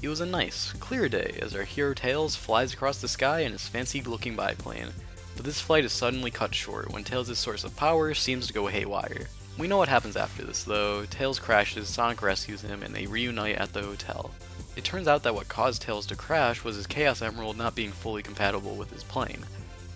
It was a nice, clear day as our hero Tails flies across the sky in his fancy-looking biplane. But this flight is suddenly cut short when Tails' source of power seems to go haywire. We know what happens after this though. Tails crashes, Sonic rescues him, and they reunite at the hotel. It turns out that what caused Tails to crash was his Chaos Emerald not being fully compatible with his plane.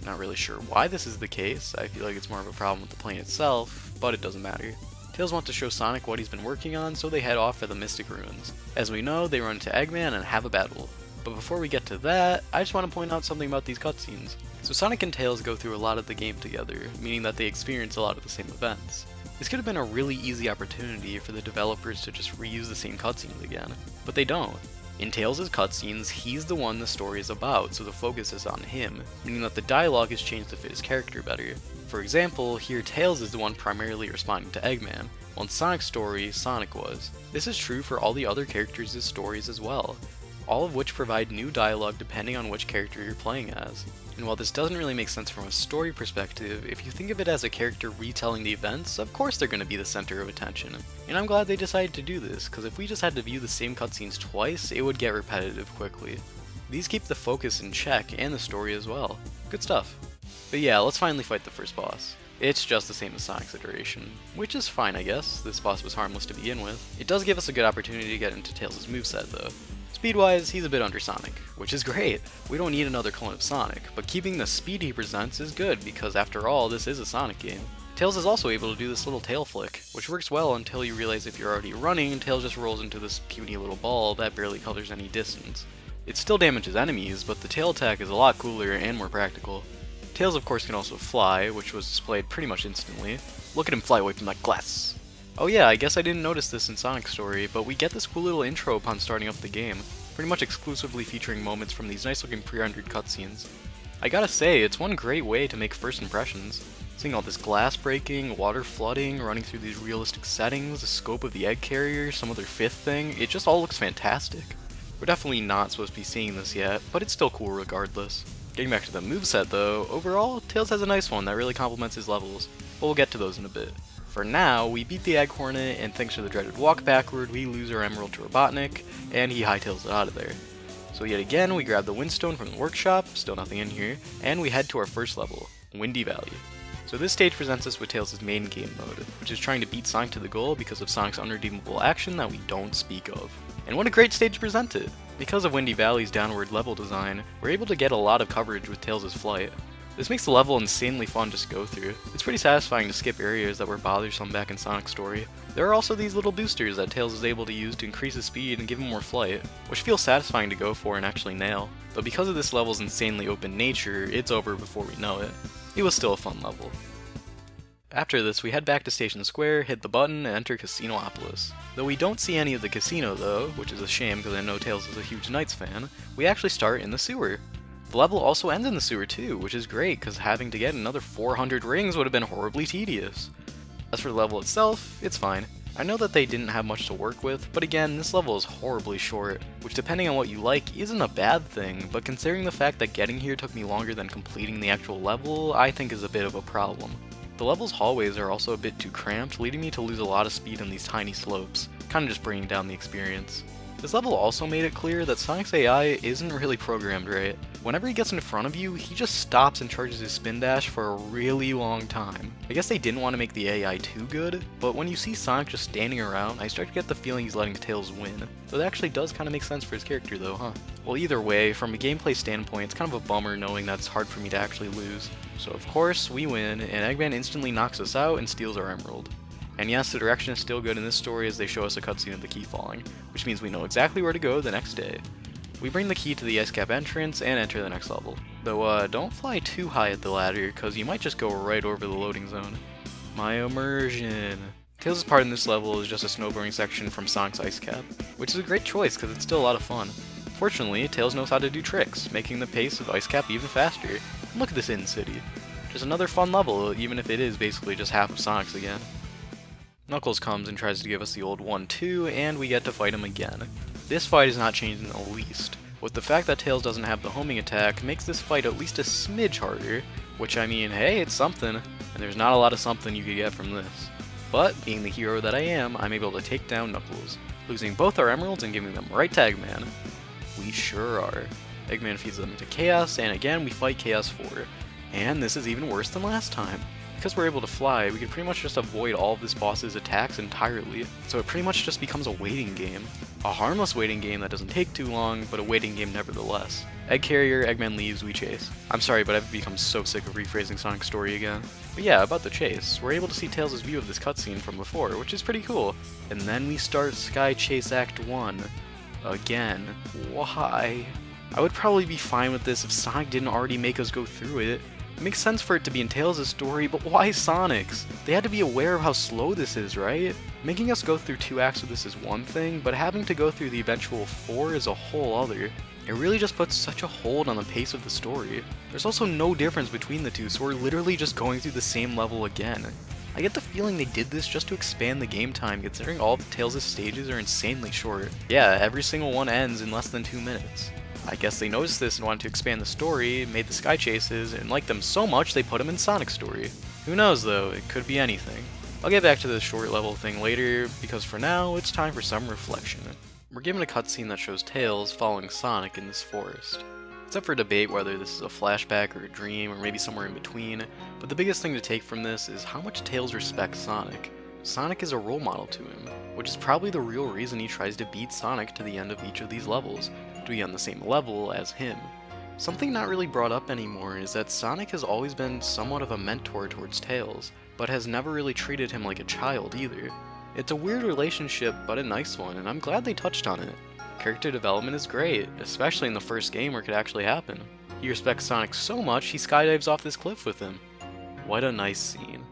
Not really sure why this is the case. I feel like it's more of a problem with the plane itself, but it doesn't matter. Tails wants to show Sonic what he's been working on, so they head off for the Mystic Ruins. As we know, they run into Eggman and have a battle. But before we get to that, I just want to point out something about these cutscenes. So Sonic and Tails go through a lot of the game together, meaning that they experience a lot of the same events. This could have been a really easy opportunity for the developers to just reuse the same cutscenes again, but they don't. In Tails' cutscenes, he's the one the story is about, so the focus is on him, meaning that the dialogue is changed to fit his character better. For example, here Tails is the one primarily responding to Eggman, while in Sonic's story, Sonic was. This is true for all the other characters' stories as well, all of which provide new dialogue depending on which character you're playing as. And while this doesn't really make sense from a story perspective, if you think of it as a character retelling the events, of course they're going to be the center of attention. And I'm glad they decided to do this, because if we just had to view the same cutscenes twice, it would get repetitive quickly. These keep the focus in check and the story as well. Good stuff. But yeah, let's finally fight the first boss. It's just the same as Sonic's iteration, which is fine I guess. This boss was harmless to begin with. It does give us a good opportunity to get into Tails' moveset though. Speed-wise, he's a bit under Sonic, which is great. We don't need another clone of Sonic, but keeping the speed he presents is good because after all, this is a Sonic game. Tails is also able to do this little tail flick, which works well until you realize if you're already running, Tails just rolls into this puny little ball that barely covers any distance. It still damages enemies, but the tail attack is a lot cooler and more practical. Tails of course can also fly, which was displayed pretty much instantly. Look at him fly away from that glass. Oh yeah, I guess I didn't notice this in Sonic's story, but we get this cool little intro upon starting up the game, pretty much exclusively featuring moments from these nice looking pre-rendered cutscenes. I gotta say, it's one great way to make first impressions. Seeing all this glass breaking, water flooding, running through these realistic settings, the scope of the egg carrier, some other fifth thing, it just all looks fantastic. We're definitely not supposed to be seeing this yet, but it's still cool regardless. Getting back to the moveset though, overall, Tails has a nice one that really complements his levels, but we'll get to those in a bit. For now, we beat the Egg Hornet, and thanks to the dreaded walk backward, we lose our Emerald to Robotnik, and he hightails it out of there. So yet again, we grab the Windstone from the workshop, still nothing in here, and we head to our first level, Windy Valley. So this stage presents us with Tails' main game mode, which is trying to beat Sonic to the goal because of Sonic's unredeemable action that we don't speak of. And what a great stage to present it! Because of Windy Valley's downward level design, we're able to get a lot of coverage with Tails' flight. This makes the level insanely fun just to go through. It's pretty satisfying to skip areas that were bothersome back in Sonic's story. There are also these little boosters that Tails is able to use to increase his speed and give him more flight, which feels satisfying to go for and actually nail. But because of this level's insanely open nature, it's over before we know it. It was still a fun level. After this, we head back to Station Square, hit the button, and enter Casinopolis. Though we don't see any of the casino though, which is a shame because I know Tails is a huge Knights fan, we actually start in the sewer. The level also ends in the sewer too, which is great because having to get another 400 rings would have been horribly tedious. As for the level itself, it's fine. I know that they didn't have much to work with, but again, this level is horribly short, which depending on what you like isn't a bad thing, but considering the fact that getting here took me longer than completing the actual level, I think is a bit of a problem. The level's hallways are also a bit too cramped, leading me to lose a lot of speed on these tiny slopes, kinda just bringing down the experience. This level also made it clear that Sonic's AI isn't really programmed right. Whenever he gets in front of you, he just stops and charges his spin dash for a really long time. I guess they didn't want to make the AI too good, but when you see Sonic just standing around, I start to get the feeling he's letting Tails win. So that actually does kind of make sense for his character though, huh? Well, either way, from a gameplay standpoint, it's kind of a bummer knowing that it's hard for me to actually lose. So of course, we win, and Eggman instantly knocks us out and steals our emerald. And yes, the direction is still good in this story as they show us a cutscene of the key falling, which means we know exactly where to go the next day. We bring the key to the ice cap entrance and enter the next level. Though don't fly too high at the ladder, cause you might just go right over the loading zone. My immersion. Tails' part in this level is just a snowboarding section from Sonic's ice cap, which is a great choice cause it's still a lot of fun. Fortunately, Tails knows how to do tricks, making the pace of ice cap even faster. And look at this in-city. Just another fun level, even if it is basically just half of Sonic's again. Knuckles comes and tries to give us the old 1-2, and we get to fight him again. This fight is not changed in the least, with the fact that Tails doesn't have the homing attack makes this fight at least a smidge harder, which I mean, hey, it's something, and there's not a lot of something you could get from this. But, being the hero that I am, I'm able to take down Knuckles, losing both our emeralds and giving them right to Eggman. We sure are. Eggman feeds them into Chaos, and again we fight Chaos 4. And this is even worse than last time. Because we're able to fly, we can pretty much just avoid all of this boss's attacks entirely, so it pretty much just becomes a waiting game. A harmless waiting game that doesn't take too long, but a waiting game nevertheless. Egg Carrier, Eggman leaves, we chase. I'm sorry, but I've become so sick of rephrasing Sonic's story again. But yeah, about the chase, we're able to see Tails' view of this cutscene from before, which is pretty cool. And then we start Sky Chase Act 1. Again. Why? I would probably be fine with this if Sonic didn't already make us go through it. It makes sense for it to be in Tails' story, but why Sonic's? They had to be aware of how slow this is, right? Making us go through 2 acts of this is one thing, but having to go through the eventual 4 is a whole other. It really just puts such a hold on the pace of the story. There's also no difference between the two, so we're literally just going through the same level again. I get the feeling they did this just to expand the game time, considering all of Tails' stages are insanely short. Yeah, every single one ends in less than 2 minutes. I guess they noticed this and wanted to expand the story, made the Sky Chases, and liked them so much they put them in Sonic's story. Who knows though, it could be anything. I'll get back to the short level thing later, because for now, it's time for some reflection. We're given a cutscene that shows Tails following Sonic in this forest. It's up for debate whether this is a flashback or a dream, or maybe somewhere in between, but the biggest thing to take from this is how much Tails respects Sonic. Sonic is a role model to him, which is probably the real reason he tries to beat Sonic to the end of each of these levels, to be on the same level as him. Something not really brought up anymore is that Sonic has always been somewhat of a mentor towards Tails, but has never really treated him like a child either. It's a weird relationship, but a nice one, and I'm glad they touched on it. Character development is great, especially in the first game where it could actually happen. He respects Sonic so much he skydives off this cliff with him. What a nice scene.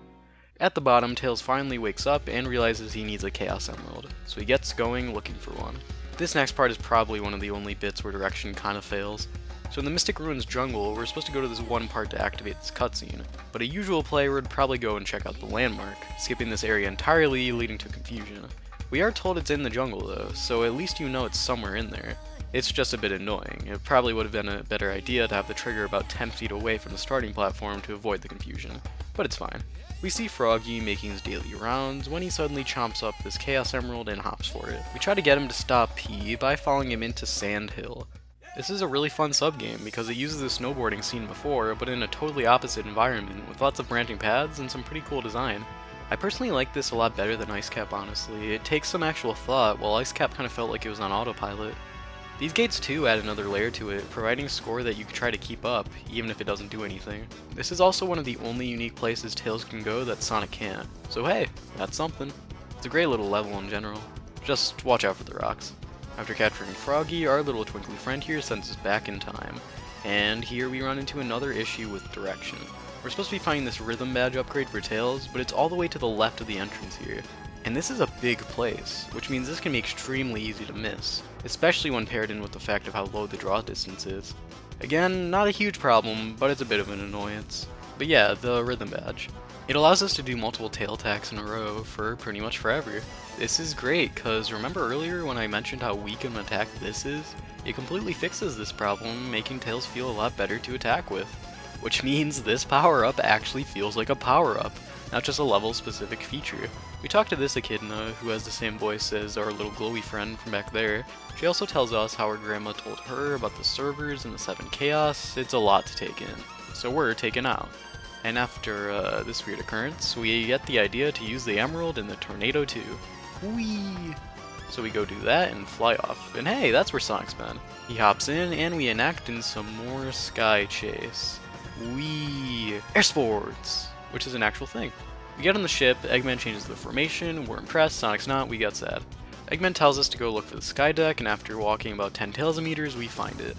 At the bottom, Tails finally wakes up and realizes he needs a Chaos Emerald, so he gets going looking for one. This next part is probably one of the only bits where direction kinda fails. So in the Mystic Ruins jungle, we're supposed to go to this one part to activate this cutscene, but a usual player would probably go and check out the landmark, skipping this area entirely, leading to confusion. We are told it's in the jungle though, so at least you know it's somewhere in there. It's just a bit annoying. It probably would have been a better idea to have the trigger about 10 feet away from the starting platform to avoid the confusion, but it's fine. We see Froggy making his daily rounds when he suddenly chomps up this Chaos Emerald and hops for it. We try to get him to stop P by following him into Sand Hill. This is a really fun subgame because it uses the snowboarding scene before, but in a totally opposite environment with lots of branching paths and some pretty cool design. I personally like this a lot better than Ice Cap, honestly. It takes some actual thought, while Ice Cap kind of felt like it was on autopilot. These gates too add another layer to it, providing a score that you can try to keep up, even if it doesn't do anything. This is also one of the only unique places Tails can go that Sonic can't, so hey, that's something. It's a great little level in general. Just watch out for the rocks. After capturing Froggy, our little twinkly friend here sends us back in time, and here we run into another issue with direction. We're supposed to be finding this Rhythm Badge upgrade for Tails, but it's all the way to the left of the entrance here. And this is a big place, which means this can be extremely easy to miss, especially when paired in with the fact of how low the draw distance is. Again, not a huge problem, but it's a bit of an annoyance. But yeah, the Rhythm Badge. It allows us to do multiple tail attacks in a row for pretty much forever. This is great, cause remember earlier when I mentioned how weak of an attack this is? It completely fixes this problem, making Tails feel a lot better to attack with. Which means this power-up actually feels like a power-up, not just a level-specific feature. We talked to this Echidna, who has the same voice as our little glowy friend from back there. She also tells us how her grandma told her about the servers and the 7 Chaos. It's a lot to take in, so we're taken out. And after this weird occurrence, we get the idea to use the Emerald in the Tornado 2. Whee! So we go do that and fly off, and hey, that's where Sonic's been. He hops in, and we enact in some more Sky Chase. Whee! Air sports! Which is an actual thing. We get on the ship, Eggman changes the formation, we're impressed, Sonic's not, we get sad. Eggman tells us to go look for the Sky Deck, and after walking about 10 Tails meters, we find it.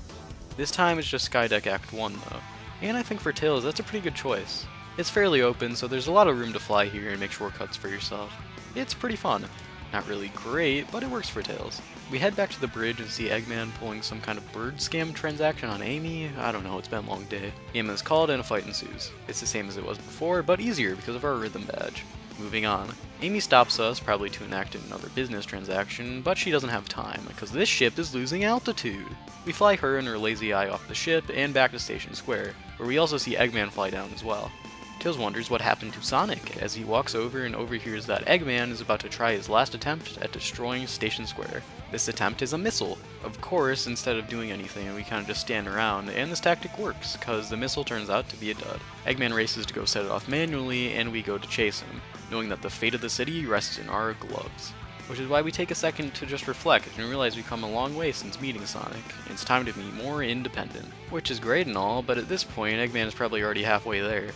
This time it's just Sky Deck Act 1 though. And I think for Tails, that's a pretty good choice. It's fairly open, so there's a lot of room to fly here and make shortcuts for yourself. It's pretty fun. Not really great, but it works for Tails. We head back to the bridge and see Eggman pulling some kind of bird scam transaction on Amy. I don't know, it's been a long day. Game is called and a fight ensues. It's the same as it was before, but easier because of our Rhythm Badge. Moving on. Amy stops us, probably to enact another business transaction, but she doesn't have time, because this ship is losing altitude. We fly her and her lazy eye off the ship, and back to Station Square, where we also see Eggman fly down as well. Tails wonders what happened to Sonic as he walks over and overhears that Eggman is about to try his last attempt at destroying Station Square. This attempt is a missile. Of course, instead of doing anything, we kind of just stand around, and this tactic works, cause the missile turns out to be a dud. Eggman races to go set it off manually, and we go to chase him, knowing that the fate of the city rests in our gloves. Which is why we take a second to just reflect and realize we've come a long way since meeting Sonic. It's time to be more independent. Which is great and all, but at this point, Eggman is probably already halfway there.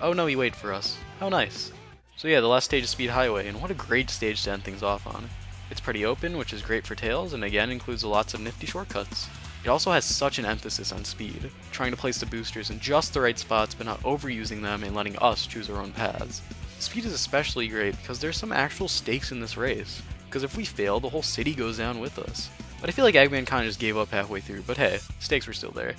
Oh no, he waited for us. How nice. So yeah, the last stage is Speed Highway, and what a great stage to end things off on. It's pretty open, which is great for Tails, and again includes lots of nifty shortcuts. It also has such an emphasis on speed, trying to place the boosters in just the right spots but not overusing them and letting us choose our own paths. Speed is especially great because there's some actual stakes in this race, because if we fail, the whole city goes down with us. But I feel like Eggman kinda just gave up halfway through, but hey, stakes were still there.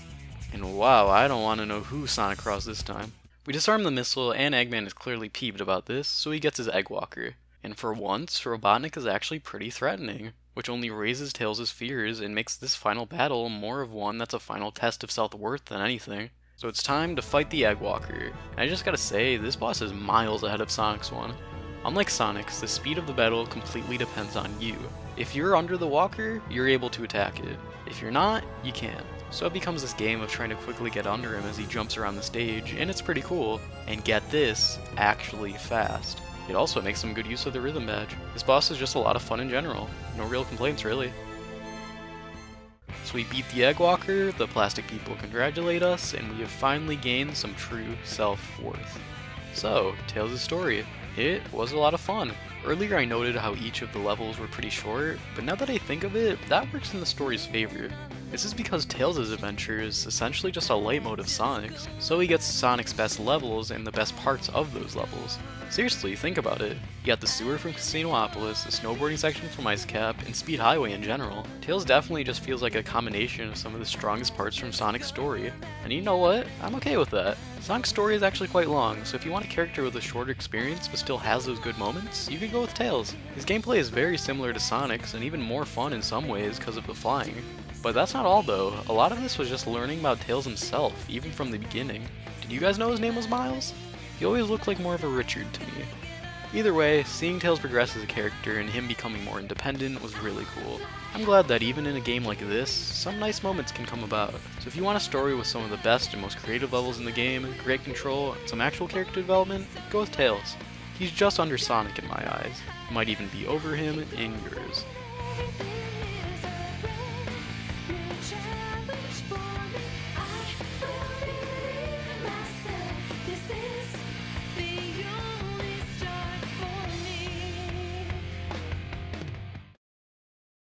And wow, I don't want to know who Sonic crossed this time. We disarm the missile, and Eggman is clearly peeved about this, so he gets his Egg Walker. And for once, Robotnik is actually pretty threatening, which only raises Tails' fears and makes this final battle more of one that's a final test of self-worth than anything. So it's time to fight the Egg Walker, and I just gotta say, this boss is miles ahead of Sonic's one. Unlike Sonic's, the speed of the battle completely depends on you. If you're under the walker, you're able to attack it. If you're not, you can't. So it becomes this game of trying to quickly get under him as he jumps around the stage, and it's pretty cool. And get this, actually fast. It also makes some good use of the Rhythm Badge. This boss is just a lot of fun in general. No real complaints, really. So we beat the Egg Walker, the plastic people congratulate us, and we have finally gained some true self-worth. So, Tails' story. It was a lot of fun. Earlier I noted how each of the levels were pretty short, but now that I think of it, that works in the story's favor. This is because Tails' adventure is essentially just a light mode of Sonic's, so he gets Sonic's best levels and the best parts of those levels. Seriously, think about it. You got the sewer from Casinopolis, the snowboarding section from Ice Cap, and Speed Highway in general. Tails definitely just feels like a combination of some of the strongest parts from Sonic's story. And you know what? I'm okay with that. Sonic's story is actually quite long, so if you want a character with a shorter experience but still has those good moments, you could go with Tails. His gameplay is very similar to Sonic's and even more fun in some ways because of the flying. But that's not all though. A lot of this was just learning about Tails himself, even from the beginning. Did you guys know his name was Miles? He always looked like more of a Richard to me. Either way, seeing Tails progress as a character and him becoming more independent was really cool. I'm glad that even in a game like this, some nice moments can come about. So if you want a story with some of the best and most creative levels in the game, great control, and some actual character development, go with Tails. He's just under Sonic in my eyes. He might even be over him in yours.